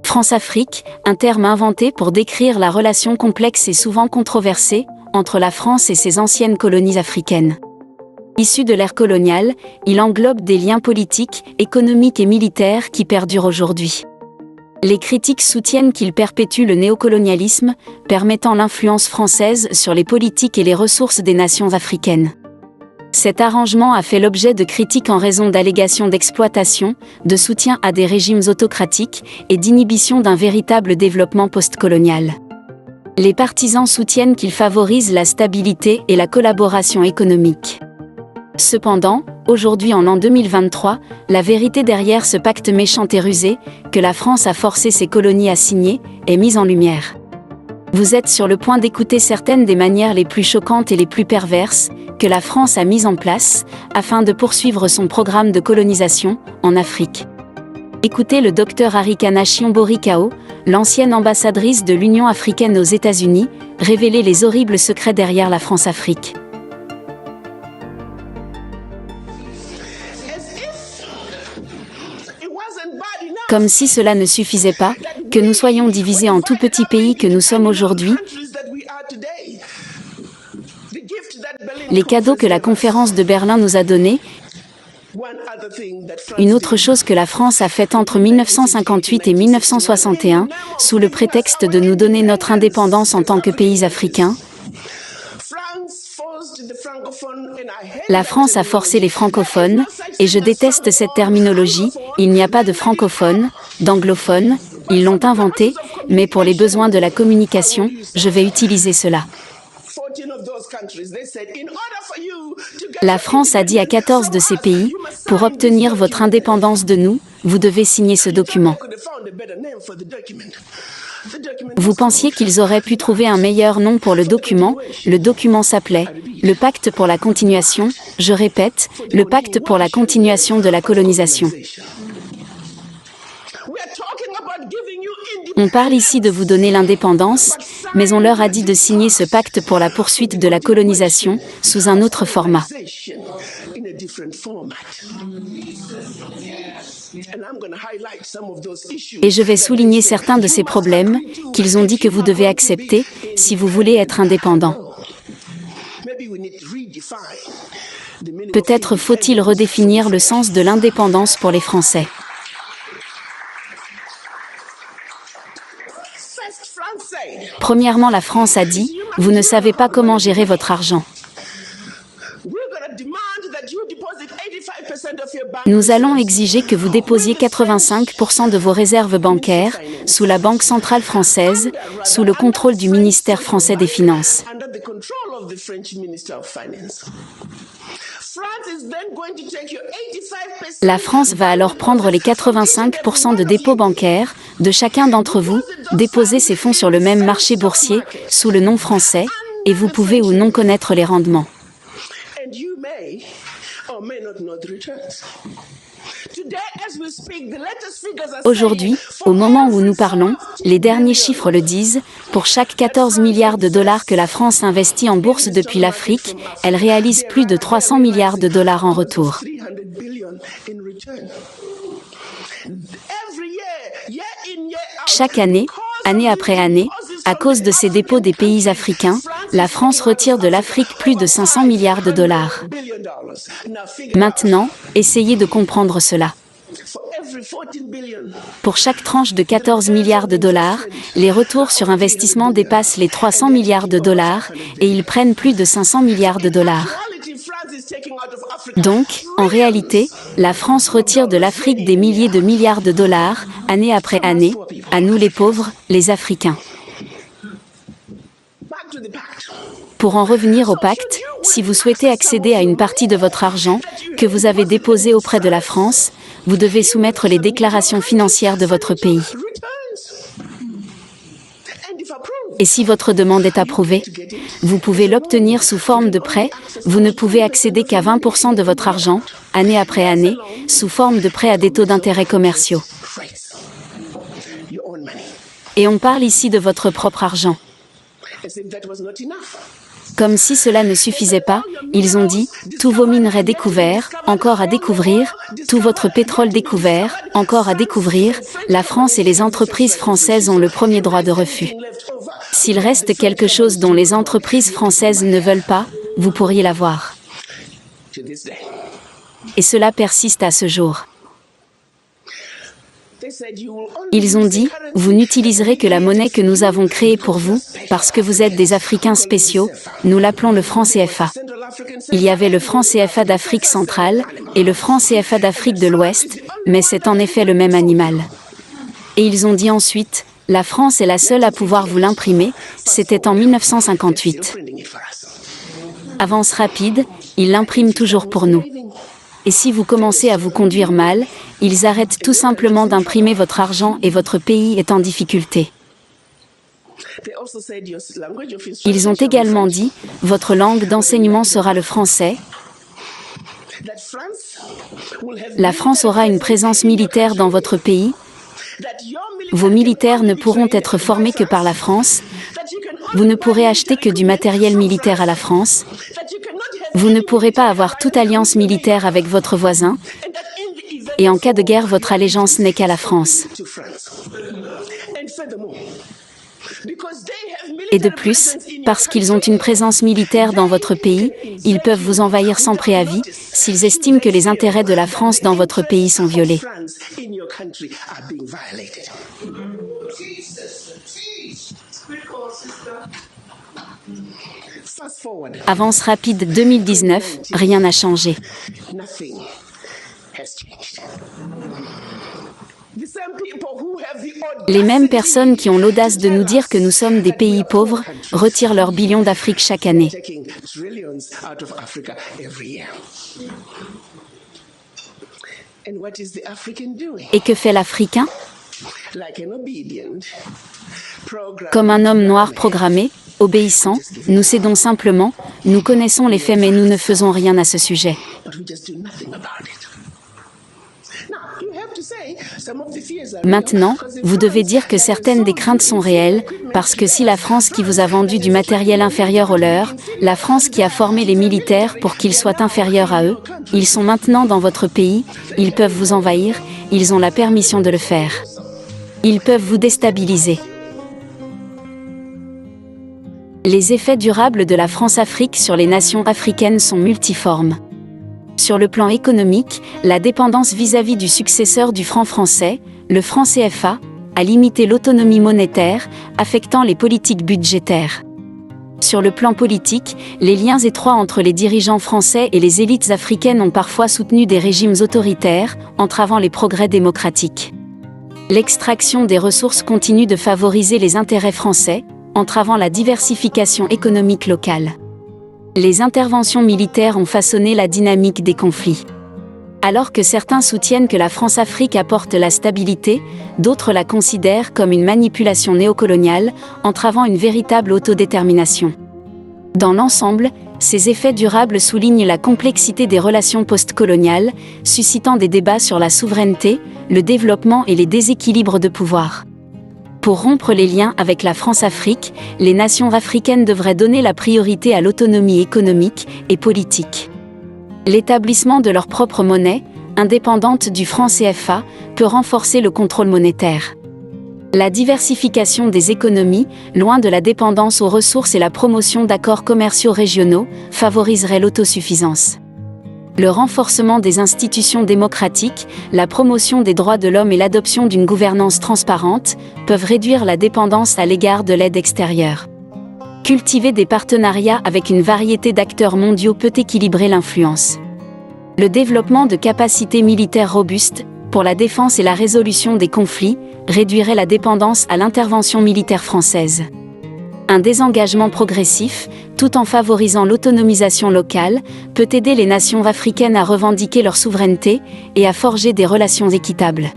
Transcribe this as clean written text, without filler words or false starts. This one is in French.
France-Afrique, un terme inventé pour décrire la relation complexe et souvent controversée entre la France et ses anciennes colonies africaines. Issu de l'ère coloniale, il englobe des liens politiques, économiques et militaires qui perdurent aujourd'hui. Les critiques soutiennent qu'il perpétue le néocolonialisme, permettant l'influence française sur les politiques et les ressources des nations africaines. Cet arrangement a fait l'objet de critiques en raison d'allégations d'exploitation, de soutien à des régimes autocratiques et d'inhibition d'un véritable développement postcolonial. Les partisans soutiennent qu'il favorise la stabilité et la collaboration économique. Cependant, aujourd'hui en l'an 2023, la vérité derrière ce pacte méchant et rusé, que la France a forcé ses colonies à signer, est mise en lumière. Vous êtes sur le point d'écouter certaines des manières les plus choquantes et les plus perverses que la France a mises en place afin de poursuivre son programme de colonisation en Afrique. Écoutez le Dr Arikana Chiombo-Rikao, l'ancienne ambassadrice de l'Union africaine aux États-Unis, révéler les horribles secrets derrière la France-Afrique. Comme si cela ne suffisait pas, que nous soyons divisés en tout petits pays que nous sommes aujourd'hui, les cadeaux que la conférence de Berlin nous a donnés, une autre chose que la France a faite entre 1958 et 1961, sous le prétexte de nous donner notre indépendance en tant que pays africains, la France a forcé les francophones, et je déteste cette terminologie, il n'y a pas de francophones, d'anglophones, ils l'ont inventé, mais pour les besoins de la communication, je vais utiliser cela. La France a dit à 14 de ces pays, pour obtenir votre indépendance de nous, vous devez signer ce document. Vous pensiez qu'ils auraient pu trouver un meilleur nom pour le document s'appelait « Le pacte pour la continuation », je répète, le pacte pour la continuation de la colonisation. On parle ici de vous donner l'indépendance, mais on leur a dit de signer ce pacte pour la poursuite de la colonisation, sous un autre format. Et je vais souligner certains de ces problèmes, qu'ils ont dit que vous devez accepter, si vous voulez être indépendant. Peut-être faut-il redéfinir le sens de l'indépendance pour les Français. Premièrement, la France a dit, vous ne savez pas comment gérer votre argent. Nous allons exiger que vous déposiez 85% de vos réserves bancaires, sous la Banque centrale française, sous le contrôle du ministère français des Finances. La France va alors prendre les 85% de dépôts bancaires de chacun d'entre vous, déposer ces fonds sur le même marché boursier, sous le nom français, et vous pouvez ou non connaître les rendements. Aujourd'hui, au moment où nous parlons, les derniers chiffres le disent, pour chaque 14 milliards de dollars que la France investit en bourse depuis l'Afrique, elle réalise plus de 300 milliards de dollars en retour. Chaque année, année après année, à cause de ces dépôts des pays africains, la France retire de l'Afrique plus de 500 milliards de dollars. Maintenant, essayez de comprendre cela. Pour chaque tranche de 14 milliards de dollars, les retours sur investissement dépassent les 300 milliards de dollars et ils prennent plus de 500 milliards de dollars. Donc, en réalité, la France retire de l'Afrique des milliers de milliards de dollars, année après année, à nous les pauvres, les Africains. Pour en revenir au pacte, si vous souhaitez accéder à une partie de votre argent, que vous avez déposé auprès de la France, vous devez soumettre les déclarations financières de votre pays. Et si votre demande est approuvée, vous pouvez l'obtenir sous forme de prêt, vous ne pouvez accéder qu'à 20% de votre argent, année après année, sous forme de prêt à des taux d'intérêt commerciaux. Et on parle ici de votre propre argent. Comme si cela ne suffisait pas, ils ont dit « Tous vos minerais découverts, encore à découvrir, tout votre pétrole découvert, encore à découvrir, la France et les entreprises françaises ont le premier droit de refus. S'il reste quelque chose dont les entreprises françaises ne veulent pas, vous pourriez l'avoir. » Et cela persiste à ce jour. Ils ont dit, vous n'utiliserez que la monnaie que nous avons créée pour vous, parce que vous êtes des Africains spéciaux, nous l'appelons le franc CFA. Il y avait le franc CFA d'Afrique centrale, et le franc CFA d'Afrique de l'Ouest, mais c'est en effet le même animal. Et ils ont dit ensuite, la France est la seule à pouvoir vous l'imprimer, c'était en 1958. Avance rapide, ils l'impriment toujours pour nous. Et si vous commencez à vous conduire mal, ils arrêtent tout simplement d'imprimer votre argent et votre pays est en difficulté. Ils ont également dit, votre langue d'enseignement sera le français. La France aura une présence militaire dans votre pays. Vos militaires ne pourront être formés que par la France. Vous ne pourrez acheter que du matériel militaire à la France. Vous ne pourrez pas avoir toute alliance militaire avec votre voisin. Et en cas de guerre, votre allégeance n'est qu'à la France. Et de plus, parce qu'ils ont une présence militaire dans votre pays, ils peuvent vous envahir sans préavis, s'ils estiment que les intérêts de la France dans votre pays sont violés. Avance rapide 2019, rien n'a changé. Les mêmes personnes qui ont l'audace de nous dire que nous sommes des pays pauvres retirent leurs billions d'Afrique chaque année. Et que fait l'Africain? Comme un homme noir programmé, obéissant, nous cédons simplement, nous connaissons les faits mais nous ne faisons rien à ce sujet. Maintenant, vous devez dire que certaines des craintes sont réelles, parce que si la France qui vous a vendu du matériel inférieur au leur, la France qui a formé les militaires pour qu'ils soient inférieurs à eux, ils sont maintenant dans votre pays, ils peuvent vous envahir, ils ont la permission de le faire. Ils peuvent vous déstabiliser. Les effets durables de la France-Afrique sur les nations africaines sont multiformes. Sur le plan économique, la dépendance vis-à-vis du successeur du franc français, le franc CFA, a limité l'autonomie monétaire, affectant les politiques budgétaires. Sur le plan politique, les liens étroits entre les dirigeants français et les élites africaines ont parfois soutenu des régimes autoritaires, entravant les progrès démocratiques. L'extraction des ressources continue de favoriser les intérêts français, entravant la diversification économique locale. Les interventions militaires ont façonné la dynamique des conflits. Alors que certains soutiennent que la France-Afrique apporte la stabilité, d'autres la considèrent comme une manipulation néocoloniale, entravant une véritable autodétermination. Dans l'ensemble, ces effets durables soulignent la complexité des relations postcoloniales, suscitant des débats sur la souveraineté, le développement et les déséquilibres de pouvoir. Pour rompre les liens avec la France-Afrique, les nations africaines devraient donner la priorité à l'autonomie économique et politique. L'établissement de leur propre monnaie, indépendante du franc CFA, peut renforcer le contrôle monétaire. La diversification des économies, loin de la dépendance aux ressources et la promotion d'accords commerciaux régionaux, favoriserait l'autosuffisance. Le renforcement des institutions démocratiques, la promotion des droits de l'homme et l'adoption d'une gouvernance transparente peuvent réduire la dépendance à l'égard de l'aide extérieure. Cultiver des partenariats avec une variété d'acteurs mondiaux peut équilibrer l'influence. Le développement de capacités militaires robustes, pour la défense et la résolution des conflits, réduirait la dépendance à l'intervention militaire française. Un désengagement progressif, tout en favorisant l'autonomisation locale, peut aider les nations africaines à revendiquer leur souveraineté et à forger des relations équitables.